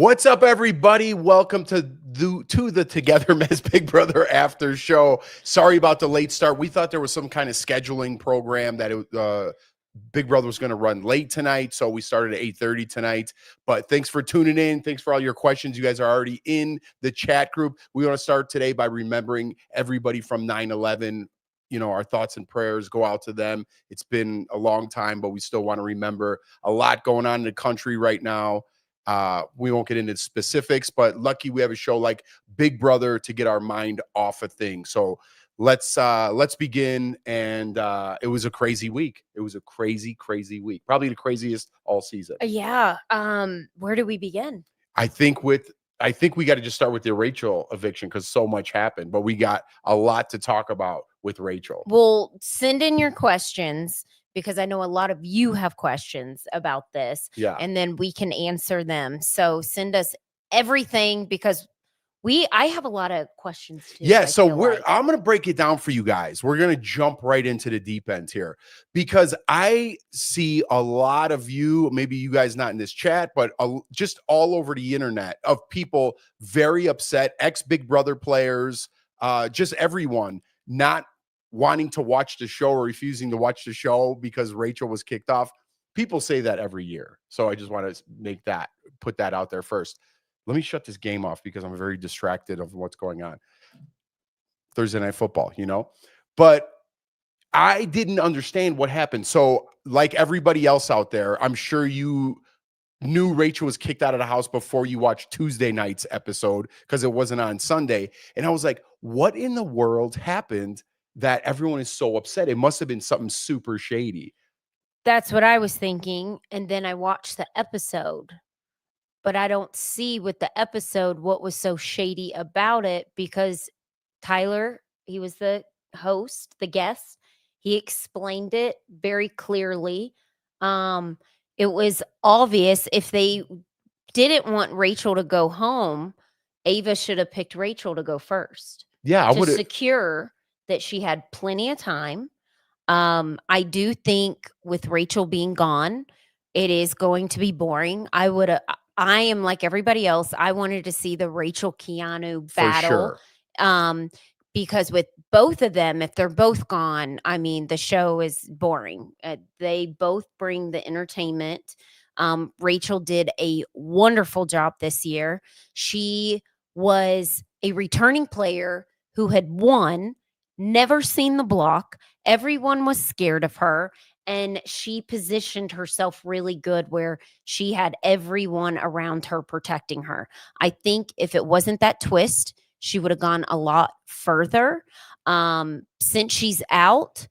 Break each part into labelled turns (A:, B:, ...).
A: What's up, everybody? Welcome to the TogetherMess Big Brother After Show. Sorry about the late start. We thought there was some kind of scheduling program that Big Brother was going to run late tonight, so we started at 8:30 tonight. But thanks for tuning in. Thanks for all your questions. You guys are already in the chat group. We want to start today by remembering everybody from 9/11. You know, our thoughts and prayers go out to them. It's been a long time, but we still want to remember a lot going on in the country right now. We won't get into specifics, but lucky we have a show like Big Brother to get our mind off of things. So let's begin. And it was a crazy week. It was a crazy week. Probably the craziest all season.
B: Yeah. Where do we begin?
A: I think we got to just start with the Rachel eviction because so much happened, but we got a lot to talk about with Rachel.
B: Well, send in your questions because I know a lot of you have questions about this.
A: Yeah.
B: And then we can answer them. So send us everything because I have a lot of questions too.
A: Yeah, so I'm going to break it down for you guys. We're going to jump right into the deep end here because I see a lot of you, maybe you guys not in this chat, but just all over the internet of people very upset, ex-Big Brother players, just everyone not wanting to watch the show or refusing to watch the show because Rachel was kicked off. People say that every year. So I just want to put that out there first. Let me shut this game off because I'm very distracted of what's going on. Thursday Night Football, you know? But I didn't understand what happened. So like everybody else out there, I'm sure you knew Rachel was kicked out of the house before you watched Tuesday night's episode because it wasn't on Sunday. And I was like, what in the world happened that everyone is so upset? It must have been something super shady.
B: That's what I was thinking. And then I watched the episode. But I don't see with the episode what was so shady about it because Tyler, he was the host, the guest. He explained it very clearly. It was obvious if they didn't want Rachel to go home, Ava should have picked Rachel to go first.
A: Yeah, I would
B: secure that she had plenty of time. I do think with Rachel being gone, it is going to be boring. I am like everybody else. I wanted to see the Rachel Keanu battle.
A: For sure.
B: Because with both of them, if they're both gone, I mean, the show is boring. They both bring the entertainment. Rachel did a wonderful job this year. She was a returning player who had won, never seen the block. Everyone was scared of her. And she positioned herself really good where she had everyone around her protecting her. I think if it wasn't that twist, she would have gone a lot further. Since she's out,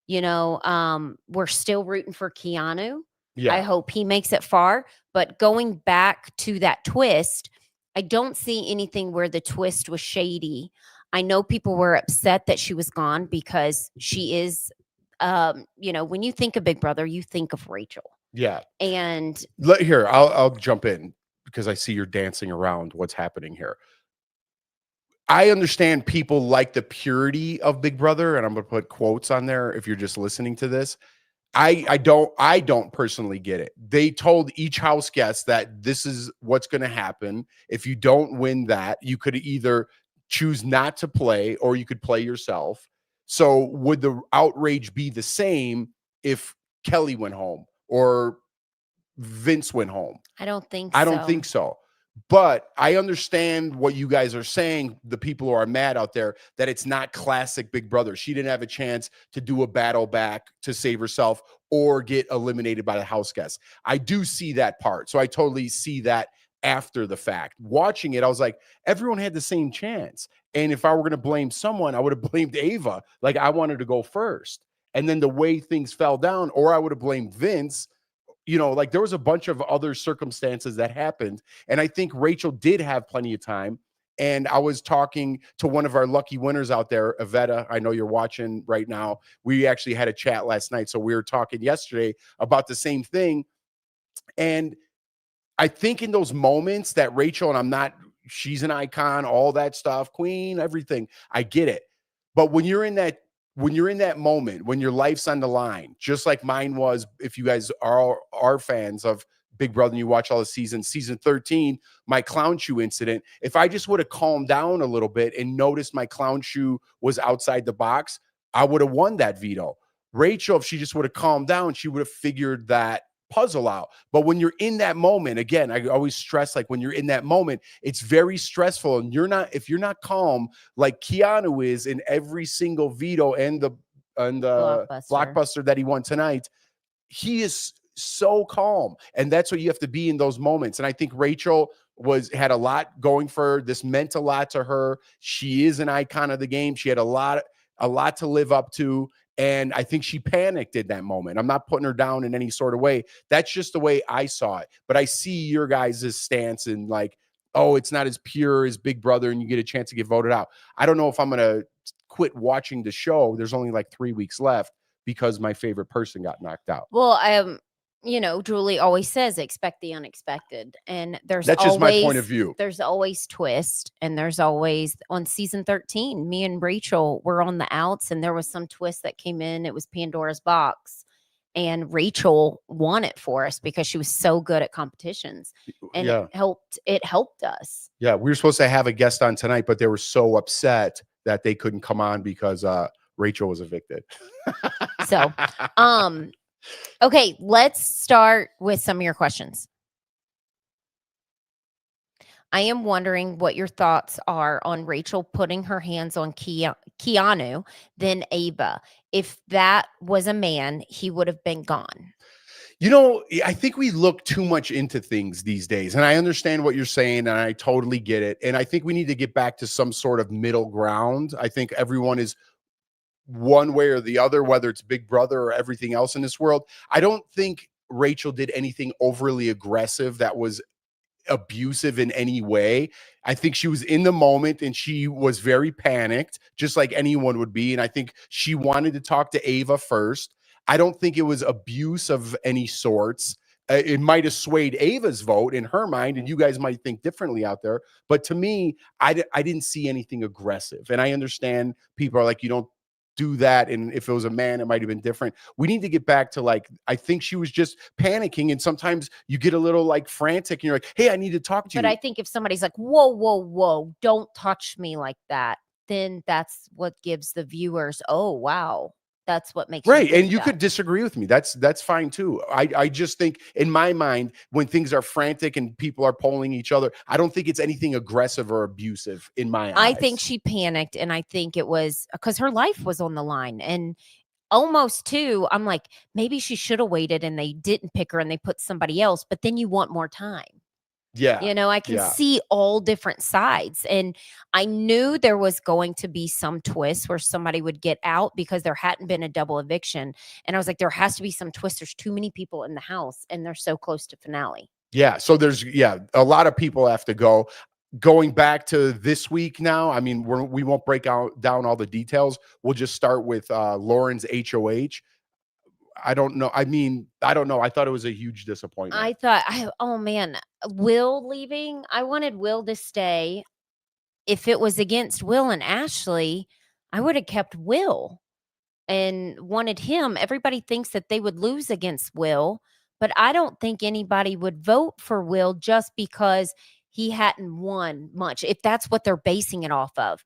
B: we're still rooting for Keanu. Yeah. I hope he makes it far. But going back to that twist, I don't see anything where the twist was shady. I know people were upset that she was gone because she is when you think of Big Brother, you think of Rachel.
A: Yeah.
B: And
A: here, I'll jump in because I see you're dancing around what's happening here. I understand people like the purity of Big Brother, and I'm going to put quotes on there if you're just listening to this. I don't personally get it. They told each house guest that this is what's going to happen. If you don't win that, you could either choose not to play or you could play yourself. So would the outrage be the same if Kelly went home or Vince went home?
B: I don't think
A: so. But I understand what you guys are saying, the people who are mad out there, that it's not classic Big Brother. She didn't have a chance to do a battle back to save herself or get eliminated by the house guests. I do see that part. So I totally see that after the fact. Watching it, I was like, everyone had the same chance. And if I were going to blame someone, I would have blamed Ava. Like, I wanted to go first. And then the way things fell down, or I would have blamed Vince. Like there was a bunch of other circumstances that happened. And I think Rachel did have plenty of time. And I was talking to one of our lucky winners out there, Avetta. I know you're watching right now. We actually had a chat last night. So we were talking yesterday about the same thing. And I think in those moments that Rachel, and she's an icon, all that stuff, queen, everything. I get it. But when you're in that moment, when your life's on the line, just like mine was, if you guys are fans of Big Brother and you watch all the seasons, season 13, my clown shoe incident, if I just would have calmed down a little bit and noticed my clown shoe was outside the box, I would have won that veto. Rachel, if she just would have calmed down, she would have figured that puzzle out. But when you're in that moment, again, I always stress, like when you're in that moment, it's very stressful. And if you're not calm, like Keanu is in every single veto and the blockbuster that he won tonight, he is so calm. And that's what you have to be in those moments. And I think Rachel had a lot going for her. This meant a lot to her. She is an icon of the game. She had a lot to live up to. And I think she panicked in that moment. I'm not putting her down in any sort of way. That's just the way I saw it. But I see your guys' stance and like, oh, it's not as pure as Big Brother and you get a chance to get voted out. I don't know if I'm going to quit watching the show. There's only like 3 weeks left because my favorite person got knocked out.
B: Well, Julie always says expect the unexpected, and that's
A: just my point of view.
B: There's always twist, and there's always on season 13. Me and Rachel were on the outs, and there was some twist that came in. It was Pandora's box, and Rachel won it for us because she was so good at competitions, and it helped us. Yeah, we were supposed to have a guest on tonight, but they were so upset that they couldn't come on because Rachel was evicted. So, okay, let's start with some of your questions. I am wondering what your thoughts are on Rachel putting her hands on Keanu, then Ava. If that was a man, he would have been gone. I think we look too much into things these days, and I understand what you're saying, and I totally get it. And I think we need to get back to some sort of middle ground. I think everyone is one way or the other, whether it's Big Brother or everything else in this world. I don't think Rachel did anything overly aggressive that was abusive in any way. I think she was in the moment and she was very panicked, just like anyone would be. And I think she wanted to talk to Ava first. I don't think it was abuse of any sorts. It might have swayed Ava's vote in her mind, and you guys might think differently out there. But to me, I didn't see anything aggressive. And I understand people are like, you don't do that, and if it was a man it might have been different. We need to get back to, like, I think she was just panicking, and sometimes you get a little like frantic and you're like, hey, I need to talk to you. But I think if somebody's like, whoa, don't touch me like that, then that's what gives the viewers, oh wow, that's what makes right. And you could disagree with me. That's fine too. I just think in my mind, when things are frantic and people are polling each other, I don't think it's anything aggressive or abusive in my eyes. I think she panicked, and I think it was because her life was on the line, and almost too, I'm like, maybe she should have waited and they didn't pick her and they put somebody else, but then you want more time. Yeah. I can see all different sides. And I knew there was going to be some twist where somebody would get out because there hadn't been a double eviction. And I was like, there has to be some twist. There's too many people in the house and they're so close to finale. Yeah. So there's, a lot of people have to go. Going back to this week now, I mean, we won't break down all the details. We'll just start with Lauren's HOH. I don't know. I mean, I don't know. I thought it was a huge disappointment. I thought, oh man, Will leaving. I wanted Will to stay. If it was against Will and Ashley, I would have kept Will and wanted him. Everybody thinks that they would lose against Will, but I don't think anybody would vote for Will just because he hadn't won much, if that's what they're basing it off of.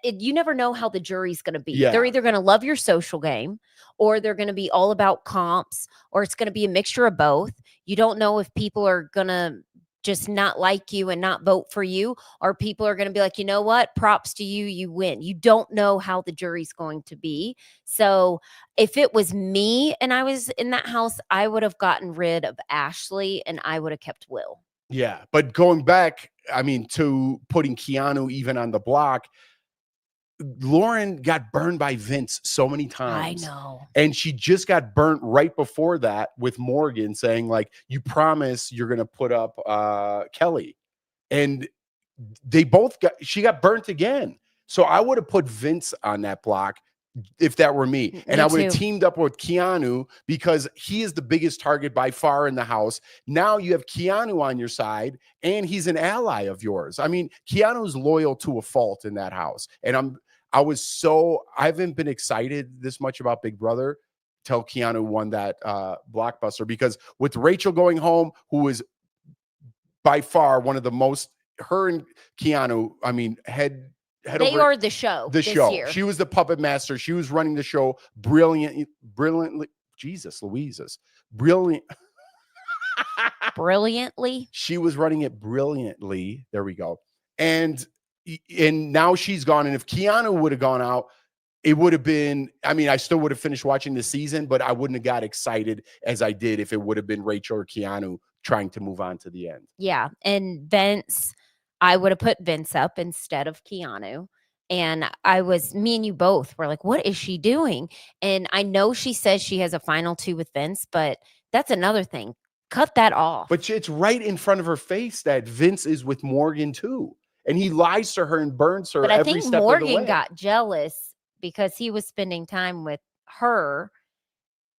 B: You never know how the jury's going to be. Yeah. They're either going to love your social game, or they're going to be all about comps, or it's going to be a mixture of both. You don't know if people are going to just not like you and not vote for you, or people are going to be like, you know what, props to you, you win. You don't know how the jury's going to be. So if it was me and I was in that house, I would have gotten rid of Ashley and I would have kept Will. Yeah, but going back, I mean, to putting Keanu even on the block, Lauren got burned by Vince so many times. I know. And she just got burnt right before that with Morgan saying, like, you promise you're going to put up Kelly. And she got burnt again. So I would have put Vince on that block if that were me. And I would have teamed up with Keanu because he is the biggest target by far in the house. Now you have Keanu on your side and he's an ally of yours. I mean, Keanu's loyal to a fault in that house. And I haven't been excited this much about Big Brother
A: till Keanu won that blockbuster. Because with Rachel going home, who is by far one of the most, her and Keanu, I mean, head
B: They
A: over
B: are the show
A: the
B: this
A: show.
B: year.
A: She was the puppet master. She was running the show brilliantly. Jesus Louises.
B: Brilliantly.
A: She was running it brilliantly. There we go. And now she's gone. And if Keanu would have gone out, it would have been, I mean, I still would have finished watching the season, but I wouldn't have got excited as I did if it would have been Rachel or Keanu trying to move on to the end.
B: Yeah. And Vince, I would have put Vince up instead of Keanu. And me and you both were like, what is she doing? And I know she says she has a final 2 with Vince, but that's another thing. Cut that off.
A: But it's right in front of her face that Vince is with Morgan too. And he lies to her and burns her
B: But I
A: every
B: think
A: step of the way.
B: Morgan got jealous because he was spending time with her.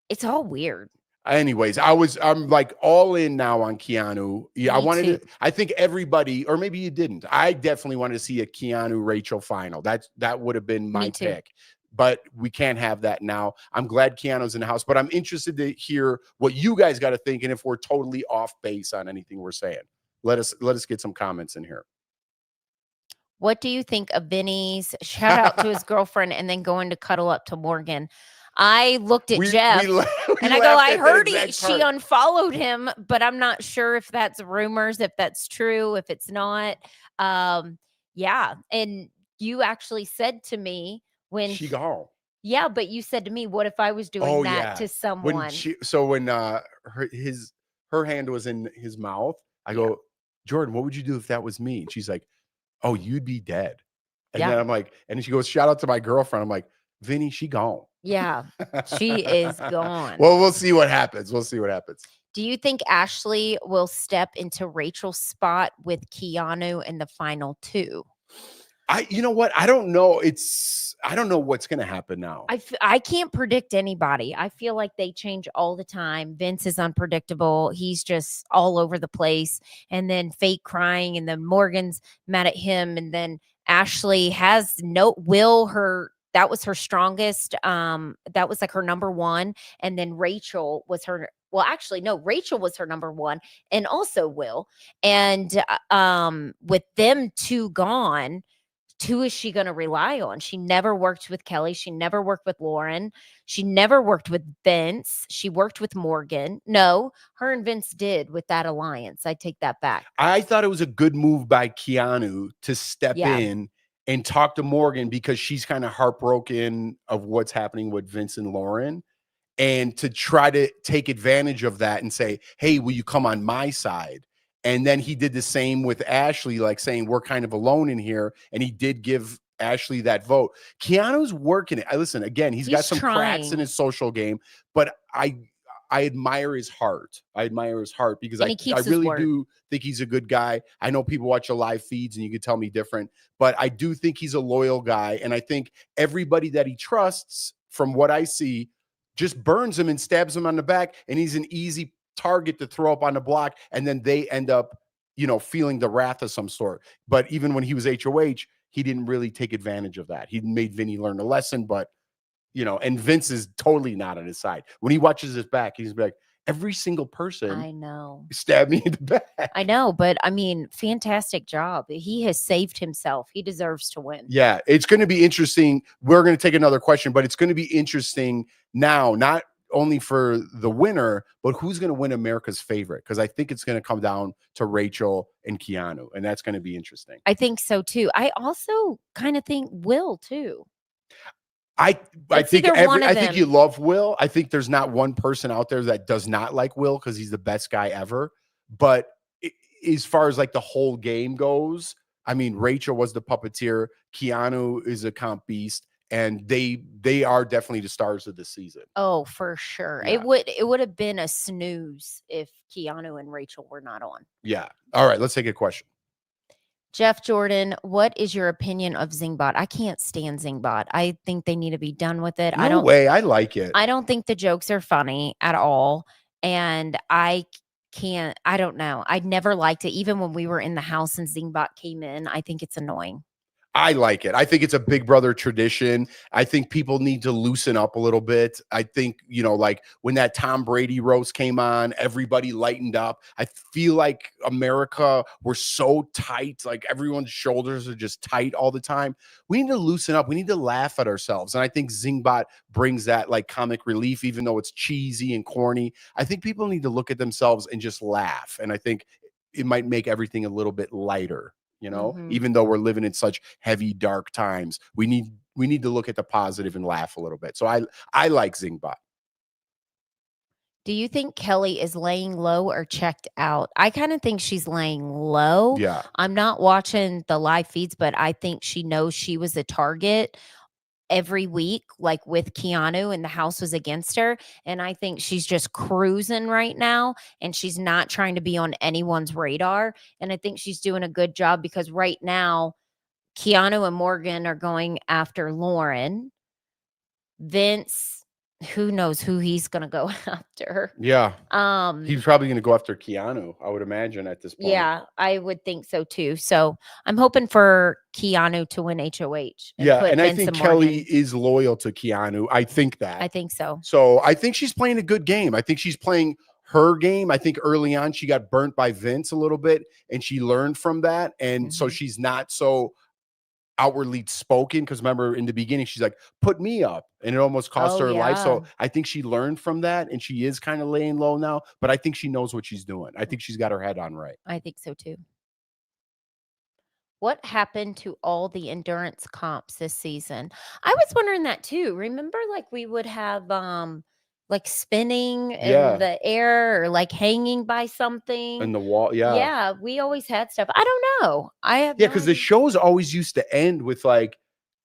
B: It's all weird.
A: Anyways, I'm like all in now on Keanu. Yeah,
B: Me too.
A: I think everybody, or maybe you didn't. I definitely wanted to see a Keanu Rachel final. That would have been my pick. But we can't have that now. I'm glad Keanu's in the house, but I'm interested to hear what you guys got to think and if we're totally off base on anything we're saying. Let us get some comments in here.
B: What do you think of Vinny's shout out to his girlfriend and then going to cuddle up to Morgan? I looked at Jeff and I go, I heard she unfollowed him, but I'm not sure if that's rumors, if that's true, if it's not. Yeah. And you actually said to me when
A: she gone.
B: Yeah, but you said to me, what if I was doing that to someone?
A: When her hand was in his mouth, I go, Jordan, what would you do if that was me? And she's like, oh, you'd be dead. And then I'm like, and she goes, shout out to my girlfriend. I'm like, Vinny, she gone.
B: Yeah, she is gone.
A: Well, we'll see what happens.
B: Do you think Ashley will step into Rachel's spot with Keanu in the final 2?
A: You know what? I don't know. I don't know what's going to happen now.
B: I can't predict anybody. I feel like they change all the time. Vince is unpredictable. He's just all over the place. And then fake crying. And then Morgan's mad at him. And then Ashley has that was her strongest. That was like her number 1. And then Rachel was her. Well, actually, no, Rachel was her number 1 and also Will. And with them 2 gone, who is she going to rely on? She never worked with Kelly. She never worked with Lauren. She never worked with Vince. She worked with Morgan. No, her and Vince did with that alliance. I take that back.
A: I thought it was a good move by Keanu to step in and talk to Morgan because she's kind of heartbroken of what's happening with Vince and Lauren, and to try to take advantage of that and say, hey, will you come on my side? And then he did the same with Ashley, like saying we're kind of alone in here. And he did give Ashley that vote. Keanu's working it. Listen, again, he's got some cracks in his social game, but I admire his heart. Because I really do think he's a good guy. I know people watch the live feeds and you could tell me different, but I do think he's a loyal guy. And I think everybody that he trusts, from what I see, just burns him and stabs him on the back. And he's an easy target to throw up on the block. And then they end up, feeling the wrath of some sort. But even when he was HOH, he didn't really take advantage of that. He made Vinny learn a lesson, but and Vince is totally not on his side. When he watches his back, he's like, every single person
B: I know
A: stabbed me in the back.
B: I know, but I mean, fantastic job. He has saved himself. He deserves to win.
A: Yeah, it's going to be interesting. We're going to take another question, but it's going to be interesting now, not only for the winner, but who's going to win America's favorite? Because I think it's going to come down to Rachel and Keanu, and that's going to be interesting.
B: I think so too. I also kind of think Will too.
A: I think you love Will. I think there's not one person out there that does not like Will because he's the best guy ever. But as far as like the whole game goes, I mean, Rachel was the puppeteer. Keanu is a comp beast, and they are definitely the stars of the season.
B: Oh, for sure. Yeah. It would have been a snooze if Keanu and Rachel were not on.
A: Yeah. All right. Let's take a question.
B: Jeff Jordan, what is your opinion of Zingbot? I can't stand Zingbot. I think they need to be done with it.
A: No way. I like it.
B: I don't think the jokes are funny at all. And I don't know. I never liked it. Even when we were in the house and Zingbot came in, I think it's annoying.
A: I like it. I think it's a Big Brother tradition. I think people need to loosen up a little bit. I think, like when that Tom Brady roast came on, everybody lightened up. I feel like America, we're so tight. Like everyone's shoulders are just tight all the time. We need to loosen up. We need to laugh at ourselves. And I think Zingbot brings that like comic relief, even though it's cheesy and corny. I think people need to look at themselves and just laugh. And I think it might make everything a little bit lighter. Even though we're living in such heavy, dark times, we need to look at the positive and laugh a little bit. So I like Zingbot.
B: Do you think Kelly is laying low or checked out? I kind of think she's laying low.
A: Yeah.
B: I'm not watching the live feeds, but I think she knows she was a target every week, like with Keanu, and the house was against her. And I think she's just cruising right now, and she's not trying to be on anyone's radar. And I think she's doing a good job because right now, Keanu and Morgan are going after Lauren. Vince, who knows who he's going to go after.
A: Yeah. He's probably going to go after Keanu, I would imagine, at this point.
B: Yeah, I would think so too. So I'm hoping for Keanu to win HOH.
A: And I think Kelly is loyal to Keanu. I think that.
B: I think so.
A: So I think she's playing a good game. I think she's playing her game. I think early on she got burnt by Vince a little bit, and she learned from that. And so she's not so outwardly spoken, because remember in the beginning she's like, put me up, and it almost cost her life. So I think she learned from that, and she is kind of laying low now, but I think she knows what she's doing. I think she's got her head on right.
B: I think so too. What happened to all the endurance comps this season? I was wondering that too. Remember, like we would have like spinning in the air, or like hanging by something
A: in the wall.
B: Yeah, we always had stuff. I don't know. I have
A: because the shows always used to end with like,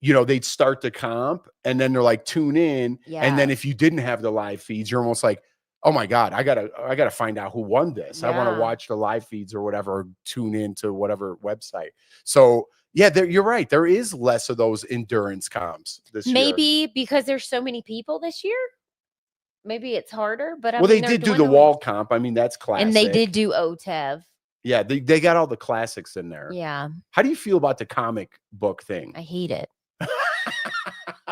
A: they'd start the comp and then they're like, tune in. And then if you didn't have the live feeds, you're almost like, oh my God, I gotta find out who won this. I want to watch the live feeds or whatever, or tune into whatever website. So yeah, you're right. There is less of those endurance comps this year.
B: Maybe because there's so many people this year. Maybe it's harder, but
A: they did do the wall comp. I mean, that's classic.
B: And they did do OTEV.
A: Yeah, they got all the classics in there.
B: Yeah.
A: How do you feel about the comic book thing?
B: I hate it.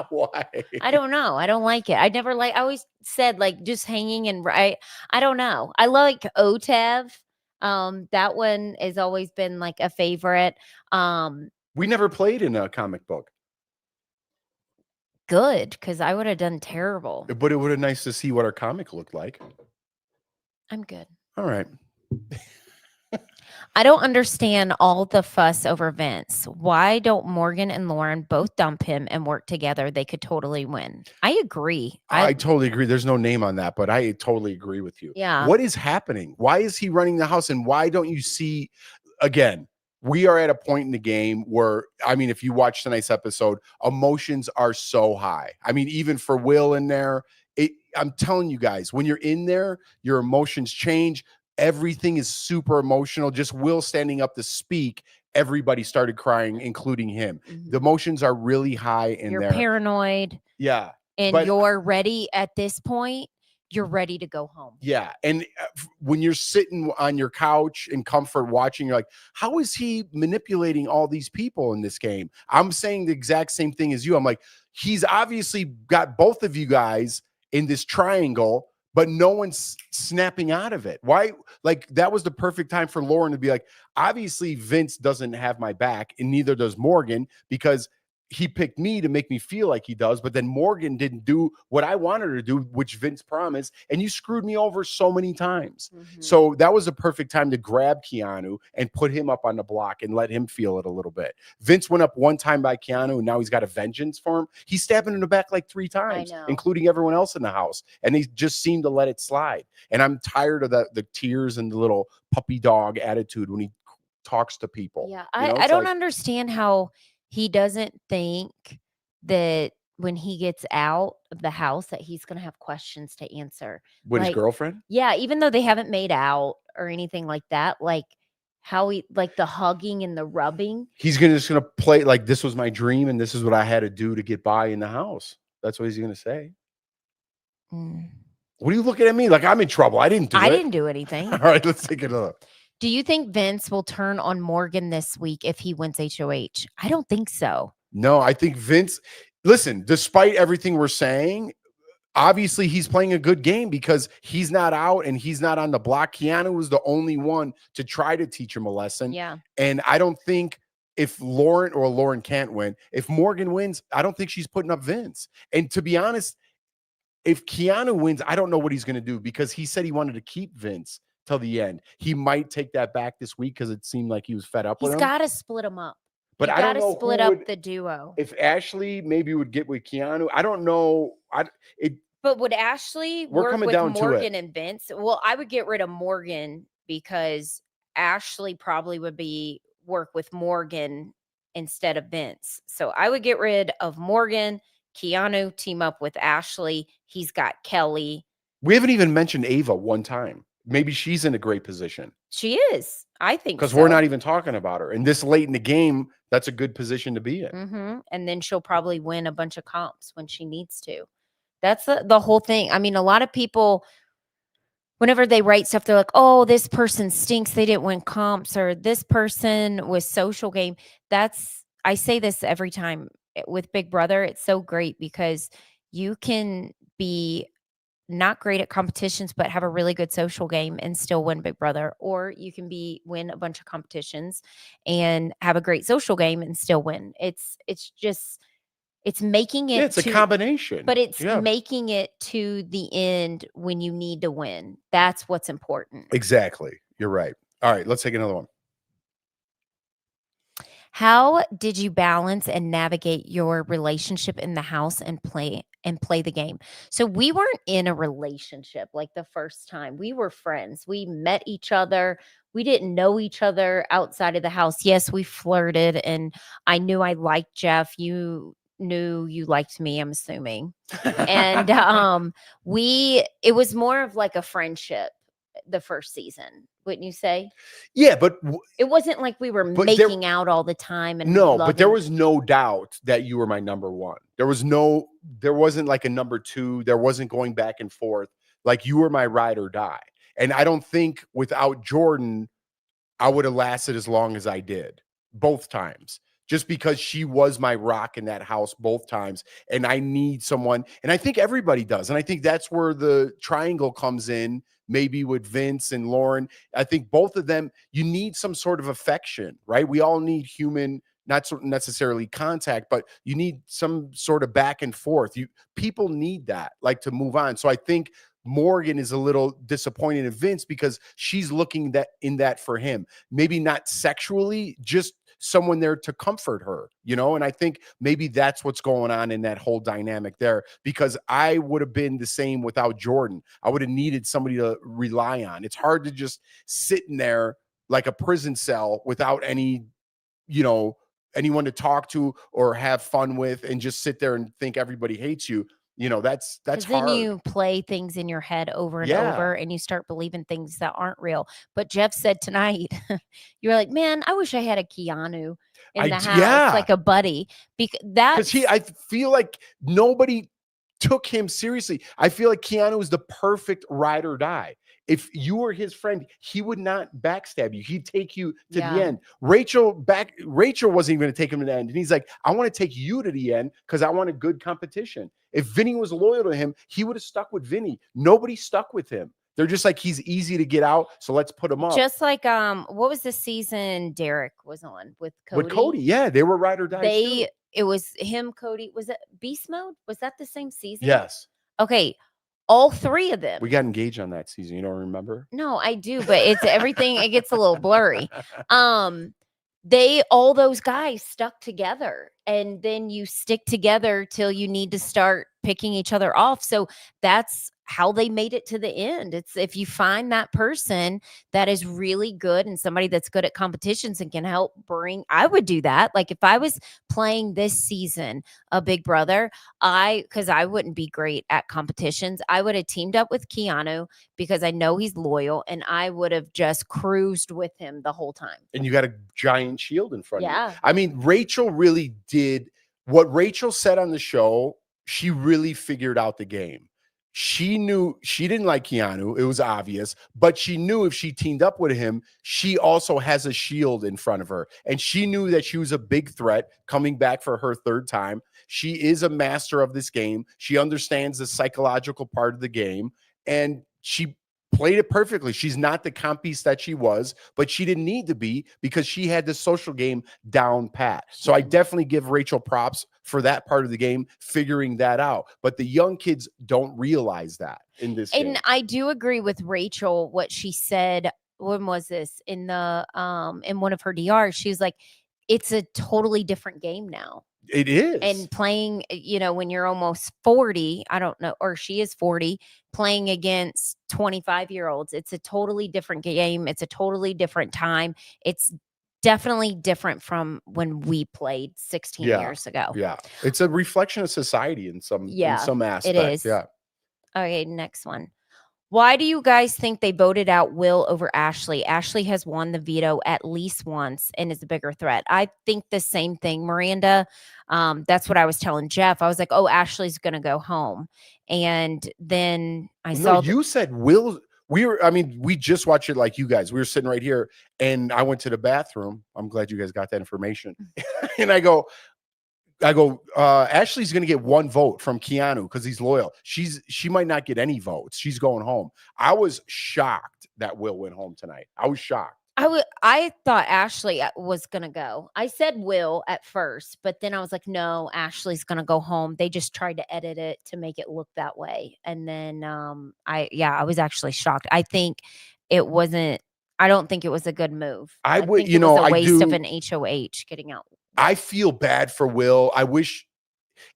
A: Why?
B: I don't know. I don't like it. I always said like just hanging and I don't know. I like OTEV. That one has always been like a favorite.
A: We never played in a comic book.
B: Good, because I would have done terrible.
A: But it would have been nice to see what our comic looked like.
B: I'm good.
A: All right.
B: I don't understand all the fuss over Vince. Why don't Morgan and Lauren both dump him and work together? They could totally win. I agree.
A: I totally agree. There's no name on that, but I totally agree with you.
B: Yeah.
A: What is happening? Why is he running the house? And why don't you see, again, we are at a point in the game where, I mean, if you watch tonight's episode, emotions are so high. I mean, even for Will in there, I'm telling you guys, when you're in there, your emotions change. Everything is super emotional. Just Will standing up to speak, everybody started crying, including him. The emotions are really high in there.
B: You're paranoid.
A: Yeah.
B: And you're ready at this point. You're ready to go home.
A: Yeah. And when you're sitting on your couch in comfort watching, you're like, how is he manipulating all these people in this game? I'm saying the exact same thing as you. I'm like, he's obviously got both of you guys in this triangle, but no one's snapping out of it. Why? Like, that was the perfect time for Lauren to be like, obviously Vince doesn't have my back, and neither does Morgan, because he picked me to make me feel like he does, but then Morgan didn't do what I wanted her to do, which Vince promised, and you screwed me over so many times. So that was a perfect time to grab Keanu and put him up on the block and let him feel it a little bit. Vince went up one time by Keanu, and now he's got a vengeance for him. He's stabbing in the back like 3 times, including everyone else in the house, and they just seem to let it slide. And I'm tired of the tears and the little puppy dog attitude when he talks to people.
B: Yeah, I don't understand how he doesn't think that when he gets out of the house that he's going to have questions to answer.
A: With his girlfriend?
B: Yeah, even though they haven't made out or anything like that, like how he, like the hugging and the rubbing.
A: He's just going to play like this was my dream and this is what I had to do to get by in the house. That's what he's going to say. What are you looking at me like I'm in trouble? I didn't do it.
B: I didn't do anything.
A: All right, let's take it up.
B: Do you think Vince will turn on Morgan this week if he wins HOH? I don't think so.
A: No, I think Vince, listen, despite everything we're saying, obviously he's playing a good game because he's not out and he's not on the block. Keanu was the only one to try to teach him a lesson.
B: Yeah.
A: And I don't think if Lauren can't win, if Morgan wins, I don't think she's putting up Vince. And to be honest, if Keanu wins, I don't know what he's going to do because he said he wanted to keep Vince till the end. He might take that back this week because it seemed like he was fed up with
B: He's
A: him.
B: got to split them up.
A: But
B: You
A: I don't
B: gotta
A: know
B: split
A: who
B: up
A: would,
B: the duo.
A: if Ashley maybe would get with Keanu. I don't know.
B: But would Ashley
A: We're
B: work
A: coming
B: with
A: down to it.
B: Morgan and Vince? Well, I would get rid of Morgan because Ashley probably would work with Morgan instead of Vince. So I would get rid of Morgan, Keanu, team up with Ashley. He's got Kelly.
A: We haven't even mentioned Ava one time. Maybe she's in a great position.
B: She is. I think
A: because
B: so.
A: we're not even talking about her. And this late in the game, that's a good position to be in.
B: Mm-hmm. And then she'll probably win a bunch of comps when she needs to. That's the whole thing. I mean, a lot of people, whenever they write stuff, they're like, oh, this person stinks. They didn't win comps, or this person was social game. I say this every time with Big Brother. It's so great because you can be not great at competitions, but have a really good social game and still win Big Brother. Or you can win a bunch of competitions and have a great social game and still win. It's making it.
A: Yeah, it's a combination.
B: But it's making it to the end when you need to win. That's what's important.
A: Exactly. You're right. All right, let's take another one.
B: How did you balance and navigate your relationship in the house and play the game? So we weren't in a relationship like the first time. We were friends. We met each other. We didn't know each other outside of the house. Yes, we flirted and I knew I liked Jeff. You knew you liked me, I'm assuming. And it was more of like a friendship the first season, wouldn't you say?
A: Yeah, but
B: it wasn't like we were making out all the time. And
A: no, but there was no doubt that you were my number one. There wasn't like a number two. There wasn't going back and forth. Like you were my ride or die. And I don't think without Jordan, I would have lasted as long as I did both times. Just because she was my rock in that house both times. And I need someone, and I think everybody does. And I think that's where the triangle comes in, maybe with Vince and Lauren. I think both of them, you need some sort of affection, right? We all need human, not necessarily contact, but you need some sort of back and forth. People need that, like to move on. So I think Morgan is a little disappointed in Vince because she's looking in that for him. Maybe not sexually, just someone there to comfort her, and I think maybe that's what's going on in that whole dynamic there, because I would have been the same without Jordan. I would have needed somebody to rely on. It's hard to just sit in there like a prison cell without any, anyone to talk to or have fun with, and just sit there and think everybody hates you. That's hard.
B: Then you play things in your head over and over, and you start believing things that aren't real. But Jeff said tonight, you were like, man, I wish I had a Keanu in the house, like a buddy. Because
A: I feel like nobody took him seriously. I feel like Keanu is the perfect ride or die. If you were his friend, he would not backstab you. He'd take you to the end. Rachel wasn't even going to take him to the end. And he's like, I want to take you to the end because I want a good competition. If Vinny was loyal to him, he would have stuck with Vinny. Nobody stuck with him. They're just like, he's easy to get out, so let's put him up.
B: Just like what was the season Derek was on with Cody?
A: With Cody, yeah, they were ride or die.
B: It was him, Cody. Was it Beast Mode? Was that the same season?
A: Yes.
B: Okay. All three of them.
A: We got engaged on that season. You don't remember?
B: No, I do, but it's everything. It gets a little blurry. All those guys stuck together, and then you stick together till you need to start picking each other off. So that's how they made it to the end. It's if you find that person that is really good and somebody that's good at competitions and can help I would do that. Like if I was playing this season of Big Brother, because I wouldn't be great at competitions, I would have teamed up with Keanu because I know he's loyal, and I would have just cruised with him the whole time.
A: And you got a giant shield in front of you.
B: Yeah.
A: I mean, Rachel really did what Rachel said on the show. She really figured out the game. she knew she didn't like Keanu. It was obvious, but she knew if she teamed up with him, she also has a shield in front of her. And she knew that she was a big threat coming back for her third time. She is a master of this game. She understands the psychological part of the game, and she played it perfectly. She's not the comp piece that she was, but she didn't need to be because she had the social game down pat. So I definitely give Rachel props for that part of the game, figuring that out. But the young kids don't realize that in this game.
B: And I do agree with Rachel, what she said. When was this? In the in one of her DRs, she was like, it's a totally different game now.
A: It is.
B: And playing, when you're almost 40, I don't know, or she is 40, playing against 25-year-olds, it's a totally different game. It's a totally different time. It's definitely different from when we played 16 years ago.
A: Yeah. It's a reflection of society in some aspect.
B: It is.
A: Yeah.
B: Okay, next one. Why do you guys think they voted out Will over Ashley? Ashley has won the veto at least once and is a bigger threat. I think the same thing, Miranda. That's what I was telling Jeff. I was like, oh, Ashley's going to go home. And then I saw.
A: You said Will. We just watched it like you guys. We were sitting right here and I went to the bathroom. I'm glad you guys got that information. And I go, Ashley's going to get one vote from Keanu because he's loyal. She might not get any votes. She's going home. I was shocked that Will went home tonight. I was shocked.
B: I thought Ashley was going to go. I said Will at first, but then I was like, no, Ashley's going to go home. They just tried to edit it to make it look that way. And then I was actually shocked. I think it wasn't. I don't think it was a good move.
A: I would,
B: think it was a waste of an HOH getting out.
A: I feel bad for Will. I wish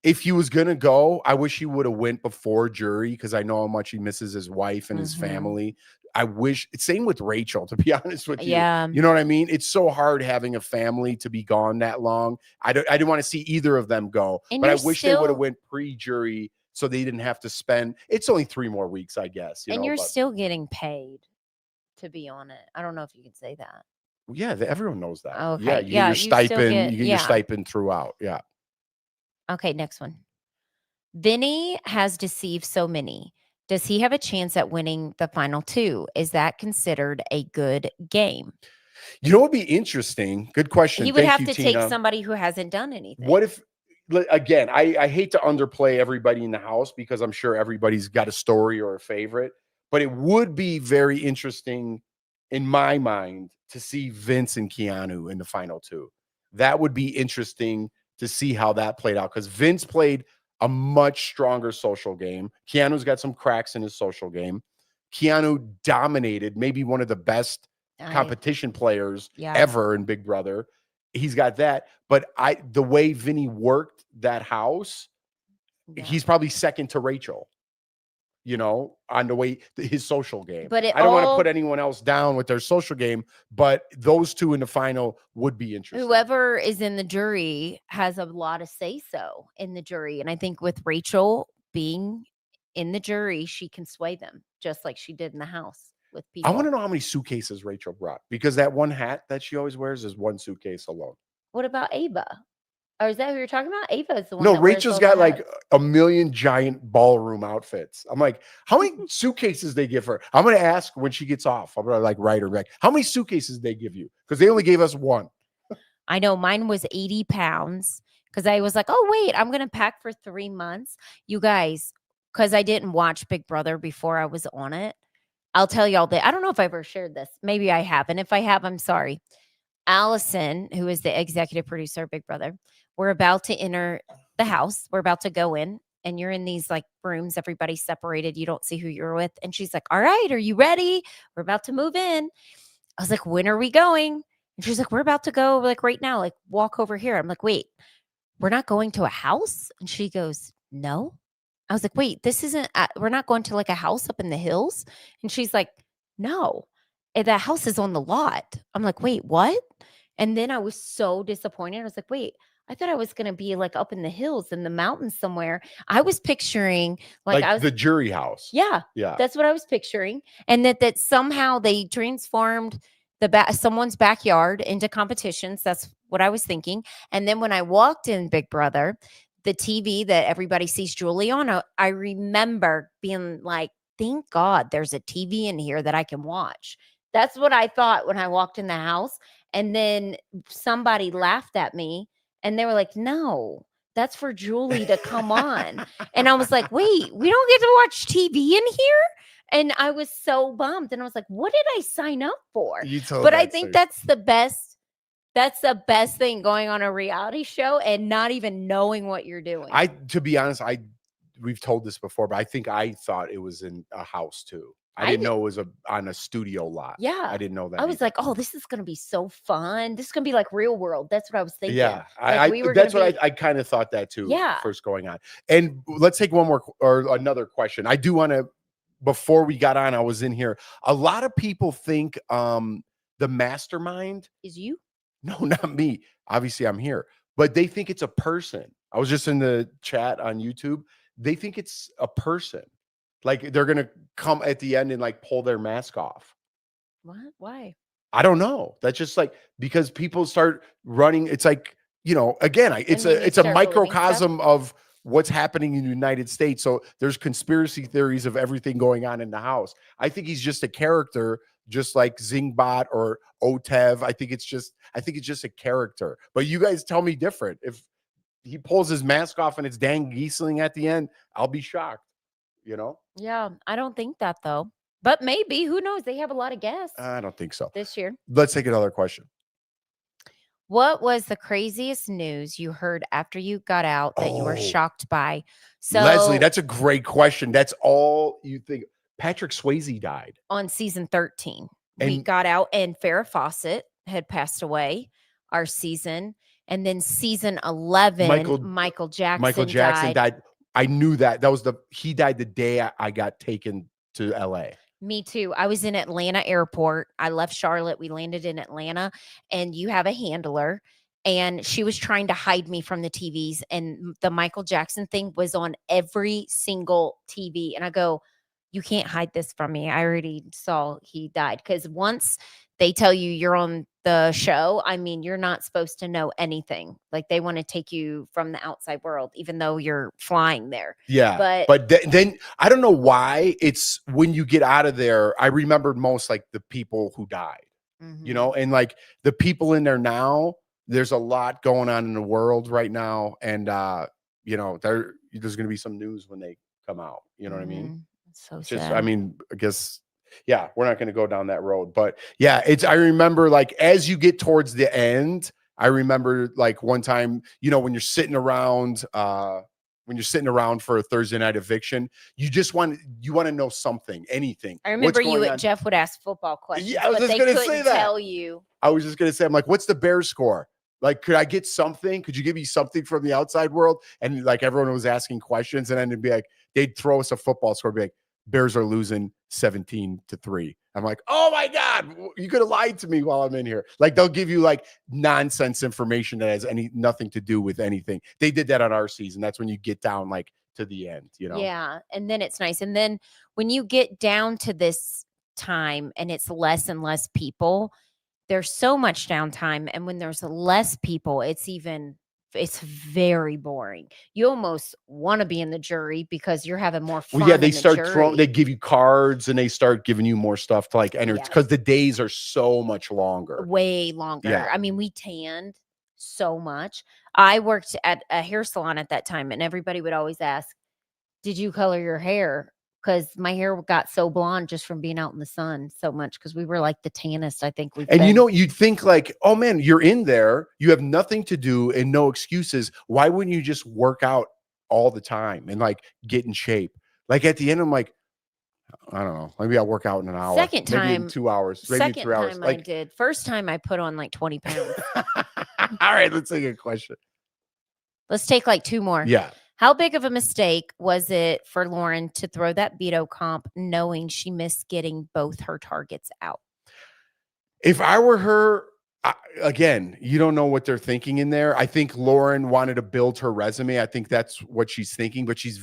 A: if he was going to go, I wish he would have went before jury because I know how much he misses his wife and his family. I wish same with Rachel, to be honest with you.
B: Yeah.
A: You know what I mean? It's so hard having a family to be gone that long. I didn't want to see either of them go, but I wish they would have went pre-jury so they didn't have to spend. It's only 3 more weeks, I guess.
B: You're still getting paid to be on it. I don't know if you could say that.
A: Yeah, everyone knows that.
B: Okay.
A: Yeah, you get your stipend. You get your stipend throughout. Yeah.
B: Okay, next one. Vinny has deceived so many. Does he have a chance at winning the final 2? Is that considered a good game?
A: You know what would be interesting? Good question.
B: He would have to take somebody who hasn't done anything.
A: What if, again, I hate to underplay everybody in the house because I'm sure everybody's got a story or a favorite, but it would be very interesting in my mind to see Vince and Keanu in the final 2. That would be interesting to see how that played out because Vince played a much stronger social game. Keanu's got some cracks in his social game. Keanu dominated, maybe one of the best competition players ever in Big Brother. He's got that. But the way Vinny worked that house, he's probably second to Rachel. On the way his social game. But I don't want to put anyone else down with their social game, but those 2 in the final would be interesting.
B: Whoever is in the jury has a lot of say-so in the jury. And I think with Rachel being in the jury, she can sway them just like she did in the house with people.
A: I want to know how many suitcases Rachel brought because that one hat that she always wears is one suitcase alone.
B: What about Ava? Or is that who you're talking about? Ava is the one.
A: No, Rachel's got like a million giant ballroom outfits. I'm like, how many suitcases they give her? I'm going to ask when she gets off. I'm going to write her back. How many suitcases they give you? Because they only gave us one.
B: I know mine was 80 pounds because I was like, oh, wait, I'm going to pack for 3 months. You guys, because I didn't watch Big Brother before I was on it. I'll tell y'all that. I don't know if I ever shared this. Maybe I have. And if I have, I'm sorry. Allison, who is the executive producer of Big Brother, we're about to enter the house. We're about to go in and you're in these like rooms, everybody's separated. You don't see who you're with. And she's like, all right, are you ready? We're about to move in. I was like, when are we going? And she's like, we're about to go like right now, like walk over here. I'm like, wait, we're not going to a house? And she goes, no. I was like, wait, this isn't, we're not going to like a house up in the hills. And she's like, no, that house is on the lot. I'm like, wait, what? And then I was so disappointed. I was like, wait, I thought I was going to be like up in the hills in the mountains somewhere. I was picturing like I was
A: the jury house.
B: Yeah. That's what I was picturing. And that somehow they transformed someone's backyard into competitions. That's what I was thinking. And then when I walked in Big Brother, the TV that everybody sees Julie on, I remember being like, thank God there's a TV in here that I can watch. That's what I thought when I walked in the house. And then somebody laughed at me and they were like, no, that's for Julie to come on. And I was like, wait, we don't get to watch TV in here? And I was so bummed. And I was like, what did I sign up for?
A: You told
B: But I
A: that
B: think
A: story.
B: that's the best. That's the best thing, going on a reality show and not even knowing what you're doing.
A: To be honest, we've told this before, but I think I thought it was in a house too. I didn't know it was on a studio lot.
B: Yeah.
A: I didn't know that.
B: I was like, oh, this is going to be so fun. This is going to be like Real World. That's what I was thinking.
A: Yeah,
B: Like
A: that's what I kind of thought that too.
B: Yeah.
A: First going on. And let's take one more or another question. I do want to, before we got on, I was in here. A lot of people think the mastermind
B: is you.
A: No, not me. Obviously, I'm here, but they think it's a person. I was just in the chat on YouTube. They think it's a person. Like they're gonna come at the end and like pull their mask off.
B: What? Why?
A: I don't know. That's just like because people start running. It's like, again, it's a microcosm of what's happening in the United States. So there's conspiracy theories of everything going on in the house. I think he's just a character, just like Zingbot or Otev. I think it's just a character. But you guys tell me different. If he pulls his mask off and it's Dan Giesling at the end, I'll be shocked.
B: Yeah, I don't think that though. But maybe, who knows? They have a lot of guests.
A: I don't think so.
B: This year.
A: Let's take another question.
B: What was the craziest news you heard after you got out that you were shocked by? So
A: Leslie, that's a great question. That's all you think. Patrick Swayze died
B: on season 13. We got out and Farrah Fawcett had passed away our season. And then season 11, Michael Jackson died.
A: I knew that. He died the day I got taken to LA.
B: Me too. I was in Atlanta airport. I left Charlotte. We landed in Atlanta, and you have a handler, and she was trying to hide me from the TVs. And the Michael Jackson thing was on every single TV. And I go, you can't hide this from me. I already saw he died. Because once they tell you you're on the show, I mean, you're not supposed to know anything. Like they want to take you from the outside world, even though you're flying there.
A: Yeah. But then I don't know why it's when you get out of there, I remembered most like the people who died, and like the people in there now, there's a lot going on in the world right now. And, there's going to be some news when they come out. You know what I mean?
B: So
A: just,
B: sad.
A: I mean, I guess, yeah, we're not going to go down that road, but yeah, I remember like, as you get towards the end, I remember like one time, when you're sitting around, for a Thursday night eviction, you want to know something, anything.
B: I remember Jeff would ask football questions.
A: Yeah, I was just going to say that.
B: Tell you.
A: I was just going to say, I'm like, what's the Bears score? Like, could I get something? Could you give me something from the outside world? And like everyone was asking questions, and then it'd be like, they'd throw us a football score, be like, Bears are losing 17-3. I'm like, oh my God, you could have lied to me while I'm in here. Like they'll give you like nonsense information that has nothing to do with anything. They did that on our season. That's when you get down like to the end,
B: Yeah. And then it's nice. And then when you get down to this time and it's less and less people, there's so much downtime. And when there's less people, it's very boring. You almost want to be in the jury because you're having more fun.
A: Well, yeah, they give you cards and they start giving you more stuff to like enter because the days are so much longer.
B: Way longer.
A: Yeah.
B: I mean, we tanned so much. I worked at a hair salon at that time, and everybody would always ask, did you color your hair? Because my hair got so blonde just from being out in the sun so much, because we were like the tannest I think we've been.
A: You'd think like, oh man, you're in there, you have nothing to do and no excuses. Why wouldn't you just work out all the time and like get in shape? Like at the end, I'm like, I don't know, maybe I'll work out in an hour.
B: Second time,
A: maybe in 2 hours, maybe in 3 hours.
B: I did. First time I put on like 20 pounds.
A: All right, let's take a question.
B: Let's take like two more.
A: Yeah.
B: How big of a mistake was it for Lauren to throw that veto comp knowing she missed getting both her targets out?
A: If I were her, again, you don't know what they're thinking in there. I think Lauren wanted to build her resume. I think that's what she's thinking, but she's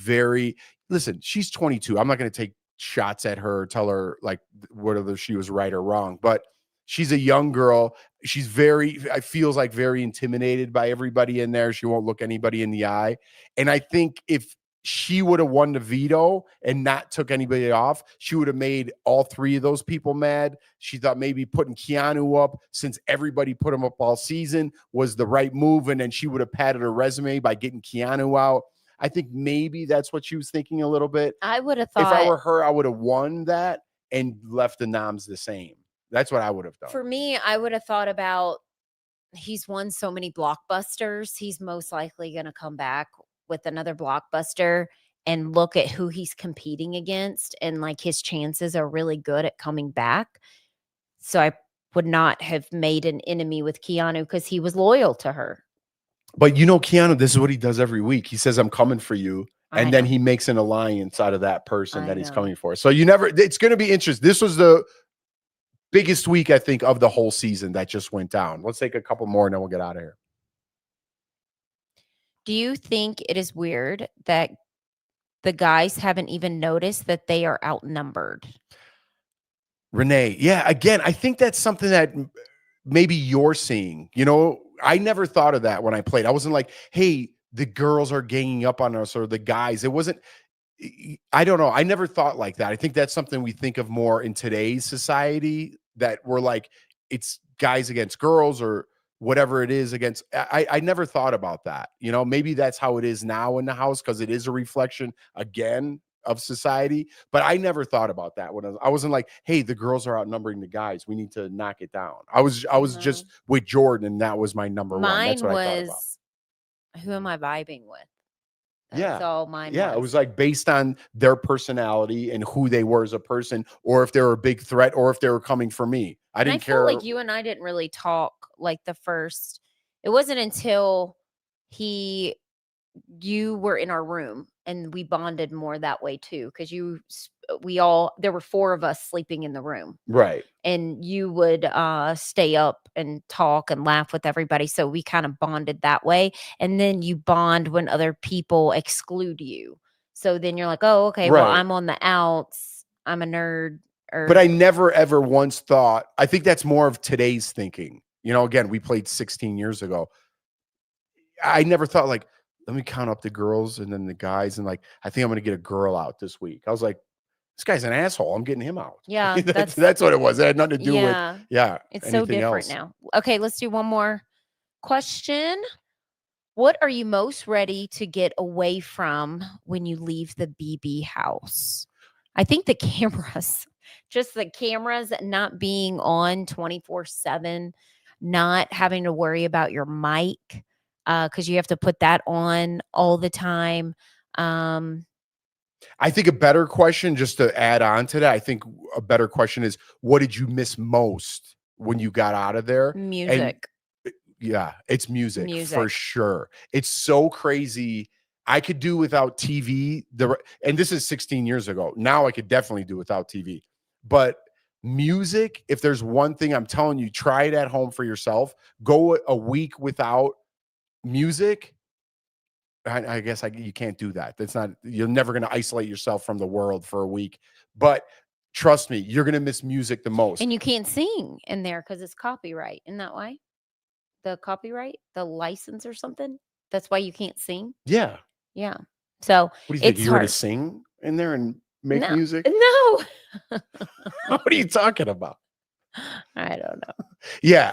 A: she's 22. I'm not going to take shots at her, tell her like whether she was right or wrong, but She's a young girl. She's I feels like very intimidated by everybody in there. She won't look anybody in the eye. And I think if she would have won the veto and not took anybody off, she would have made all three of those people mad. She thought maybe putting Keanu up, since everybody put him up all season, was the right move. And then she would have padded her resume by getting Keanu out. I think maybe that's what she was thinking a little bit.
B: I would have
A: If I
B: thought,
A: were her, I would have won that and left the noms the same. That's what I would have done.
B: for me, I would have thought about, he's won so many blockbusters. He's most likely going to come back with another blockbuster and look at who he's competing against. And like his chances are really good at coming back. So I would not have made an enemy with Keanu because he was loyal to her.
A: But you know, Keanu, this is what he does every week. He says, I'm coming for you. And then he makes an alliance out of that person that he's coming for. So it's going to be interesting. This was the biggest week, I think, of the whole season that just went down. Let's take a couple more and then we'll get out of here.
B: Do you think it is weird that the guys haven't even noticed that they are outnumbered?
A: Renee, yeah, again, I think that's something that maybe you're seeing. You know, I never thought of that when I played. I wasn't like, hey, the girls are ganging up on us or the guys. It wasn't, I don't know. I never thought like that. I think that's something we think of more in today's society, that we're like, it's guys against girls or whatever it is against. I never thought about that. You know, maybe that's how it is now in the house because it is a reflection again of society. But I never thought about that when I wasn't like, hey, the girls are outnumbering the guys. We need to knock it down. I was just with Jordan, and that was my number one. That's what I thought about.
B: Who am I vibing with?
A: That's
B: all mine.
A: Yeah, it was like based on their personality and who they were as a person, or if they were a big threat, or if they were coming for me. I didn't care.
B: Like you and I didn't really talk like the first. It wasn't until you were in our room and we bonded more that way too, because there were 4 of us sleeping in the room,
A: right?
B: And you would stay up and talk and laugh with everybody, so we kind of bonded that way. And then you bond when other people exclude you, so then you're like, oh, okay, well, I'm on the outs, I'm a nerd.
A: But I never ever once thought, I think that's more of today's thinking. You know, again, we played 16 years ago. I never thought like, let me count up the girls and then the guys, and like, I think I'm going to get a girl out this week. I was like, this guy's an asshole. I'm getting him out.
B: Yeah,
A: that's what it was. It had nothing to do with
B: It's so different now. Okay, let's do one more question. What are you most ready to get away from when you leave the BB house? I think the cameras, just the cameras not being on 24/7, not having to worry about your mic, because you have to put that on all the time.
A: I think a better question, just to add on to that, I think a better question is, what did you miss most when you got out of there?
B: Music.
A: Yeah, it's music for sure. It's so crazy. I could do without TV. And this is 16 years ago. Now I could definitely do without TV. But music, if there's one thing I'm telling you, try it at home for yourself. Go a week without music. I guess you can't do that. You're never going to isolate yourself from the world for a week. But trust me, you're going to miss music the most.
B: And you can't sing in there because it's copyright. Isn't that why? The copyright, the license or something? That's why you can't sing?
A: Yeah.
B: Yeah. So
A: what do you think? You're going to sing in there and make music?
B: No.
A: What are you talking about?
B: I don't know.
A: Yeah,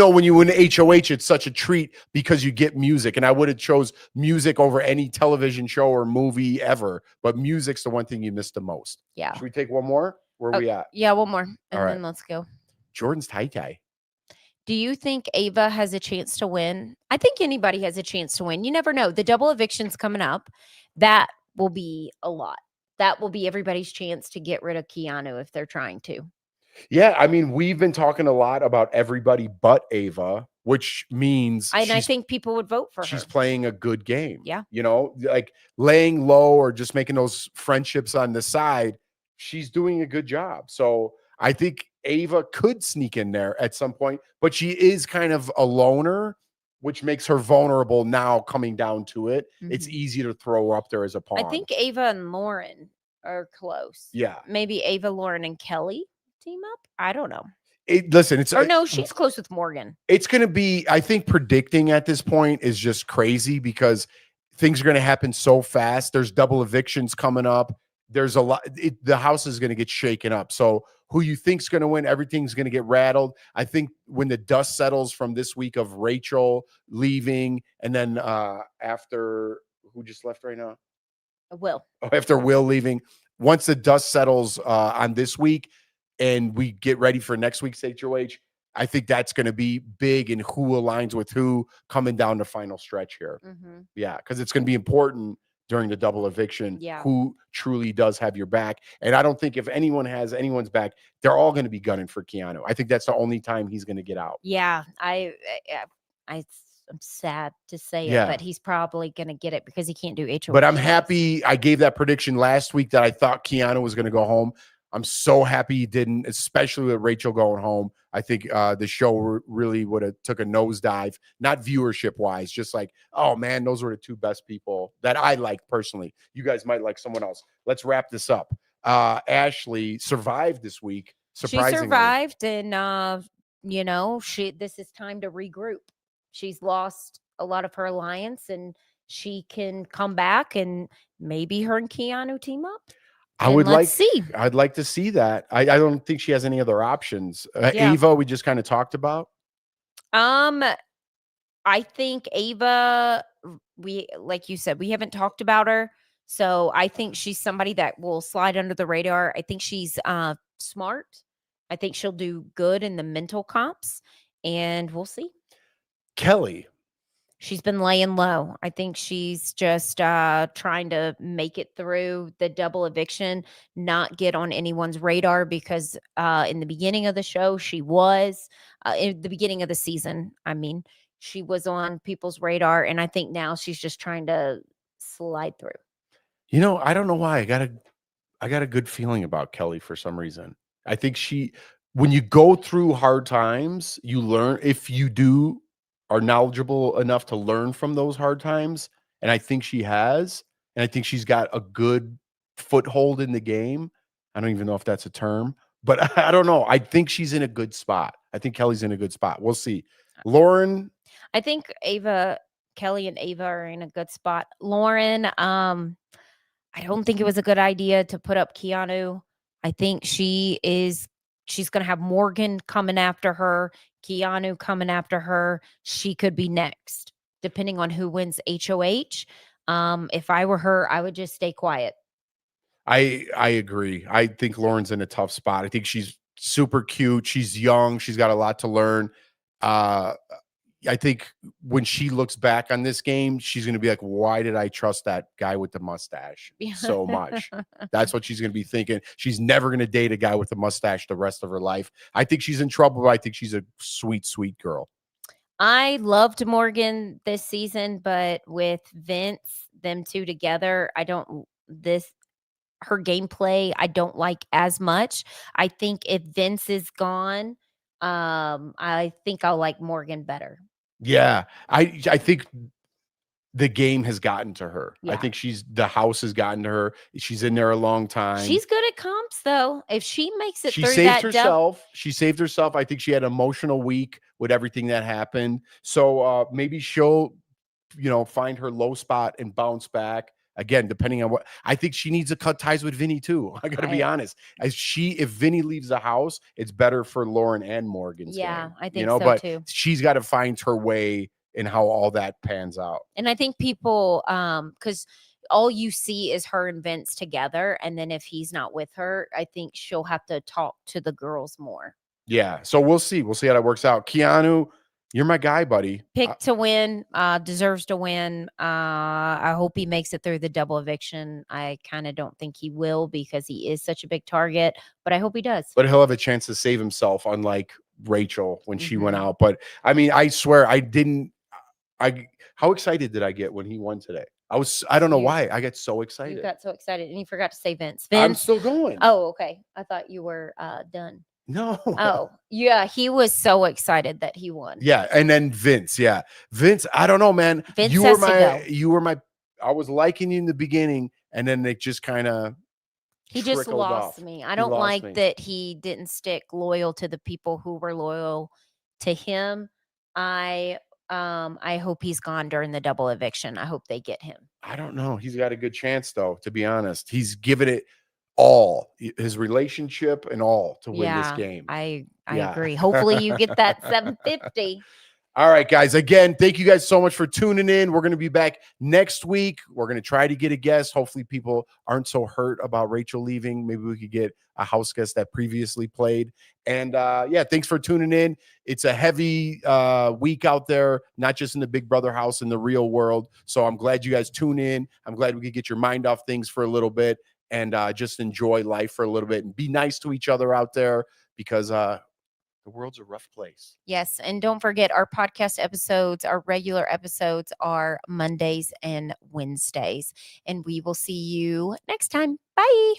A: when you win HOH, it's such a treat because you get music, and I would have chose music over any television show or movie ever, but music's the one thing you miss the most.
B: Yeah.
A: Should we take one more? Where are we at?
B: Yeah, one more, and then let's go.
A: Jordan's tie.
B: Do you think Ava has a chance to win? I think anybody has a chance to win. You never know. The double eviction's coming up. That will be a lot. That will be everybody's chance to get rid of Keanu if they're trying to.
A: Yeah, I mean, we've been talking a lot about everybody but Ava, which means
B: I think people would vote for her.
A: She's playing a good game.
B: Yeah.
A: You know, like laying low or just making those friendships on the side. She's doing a good job. So I think Ava could sneak in there at some point, but she is kind of a loner, which makes her vulnerable now coming down to it. Mm-hmm. It's easy to throw her up there as a pawn.
B: I think Ava and Lauren are close.
A: Yeah.
B: Maybe Ava, Lauren, and Kelly team up. I don't know.
A: Listen, it's
B: Or no, she's close with Morgan.
A: it's going to be, I think predicting at this point is just crazy because things are going to happen so fast. There's double evictions coming up. There's a lot. The house is going to get shaken up. So who you think's going to win, everything's going to get rattled. I think when the dust settles from this week of Rachel leaving, and then after, who just left right now?
B: Will.
A: After Will leaving, once the dust settles on this week and we get ready for next week's HOH, I think that's going to be big in who aligns with who coming down the final stretch here.
B: Mm-hmm.
A: Yeah, because it's going to be important during the double eviction who truly does have your back. And I don't think if anyone has anyone's back, they're all going to be gunning for Keanu. I think that's the only time he's going to get out.
B: Yeah, I'm sad to say it, but he's probably going to get it because he can't do HOH.
A: But I'm happy I gave that prediction last week that I thought Keanu was going to go home. I'm so happy he didn't, especially with Rachel going home. I think the show really would have took a nosedive, not viewership wise, just like, oh man, those were the two best people that I liked personally. You guys might like someone else. Let's wrap this up. Ashley survived this week. Surprisingly.
B: She survived, and this is time to regroup. She's lost a lot of her alliance, and she can come back, and maybe her and Keanu team up.
A: I'd like to see that. I don't think she has any other options. Ava, we just kind of talked about.
B: I think Ava, like you said, we haven't talked about her. So I think she's somebody that will slide under the radar. I think she's smart. I think she'll do good in the mental comps, and we'll see.
A: Kelly.
B: She's been laying low. I think she's just trying to make it through the double eviction, not get on anyone's radar, because in the beginning of the show, she was, in the beginning of the season, I mean, she was on people's radar. And I think now she's just trying to slide through.
A: I don't know why. I got a good feeling about Kelly for some reason. I think when you go through hard times, you learn, if you are knowledgeable enough to learn from those hard times. And I think she has, and I think she's got a good foothold in the game. I don't even know if that's a term, but I don't know. I think she's in a good spot. I think Kelly's in a good spot. We'll see. Lauren.
B: I think Kelly and Ava are in a good spot. Lauren, I don't think it was a good idea to put up Keanu. I think she's going to have Morgan coming after her, Keanu coming after her. She could be next, depending on who wins HOH. If I were her, I would just stay quiet.
A: I agree. I think Lauren's in a tough spot. I think she's super cute. She's young. She's got a lot to learn. I think when she looks back on this game, she's going to be like, why did I trust that guy with the mustache so much? That's what she's going to be thinking. She's never going to date a guy with a mustache the rest of her life. I think she's in trouble, but I think she's a sweet, sweet girl.
B: I loved Morgan this season, but with Vince, them two together, her gameplay, I don't like as much. I think if Vince is gone, I think I'll like Morgan better.
A: Yeah, I think the game has gotten to her. Yeah. I think the house has gotten to her. She's in there a long time.
B: She's good at comps, though. If she makes it through
A: that, she saved herself. I think she had an emotional week with everything that happened. So maybe she'll, find her low spot and bounce back. Again, depending on what, I think she needs to cut ties with Vinny too. I got to be honest. If Vinny leaves the house, it's better for Lauren and Morgan's game.
B: I think so too.
A: She's got to find her way in how all that pans out.
B: And I think people, because all you see is her and Vince together, and then if he's not with her, I think she'll have to talk to the girls more.
A: Yeah, so we'll see. We'll see how that works out. Keanu, you're my guy, buddy.
B: Picked to win, deserves to win. I hope he makes it through the double eviction. I kind of don't think he will because he is such a big target, but I hope he does.
A: But he'll have a chance to save himself, unlike Rachel when she went out. But I mean, I swear how excited did I get when he won today? I don't know why. I got so excited.
B: You got so excited and you forgot to say Vince.
A: I'm still going.
B: Oh, okay. I thought you were done.
A: No.
B: Oh, yeah. He was so excited that he won.
A: Yeah. And then Vince. Yeah. Vince, I don't know, man.
B: Vince
A: I was liking you in the beginning, and then it just kind of
B: He just
A: trickled
B: lost
A: off.
B: me. I
A: He
B: don't
A: lost
B: like
A: me.
B: that he didn't stick loyal to the people who were loyal to him. I hope he's gone during the double eviction. I hope they get him.
A: I don't know. He's got a good chance, though, to be honest. He's given it all, his relationship and all, to win this
B: Yeah,
A: game.
B: I
A: Yeah.
B: agree. Hopefully you get that 750.
A: All right, guys. Again, thank you guys so much for tuning in. We're going to be back next week. We're going to try to get a guest. Hopefully, people aren't so hurt about Rachel leaving. Maybe we could get a house guest that previously played. And yeah, thanks for tuning in. It's a heavy week out there, not just in the Big Brother house, in the real world. So I'm glad you guys tune in. I'm glad we could get your mind off things for a little bit and just enjoy life for a little bit and be nice to each other out there, because the world's a rough place.
B: Yes, and don't forget our podcast episodes, our regular episodes are Mondays and Wednesdays. And we will see you next time. Bye.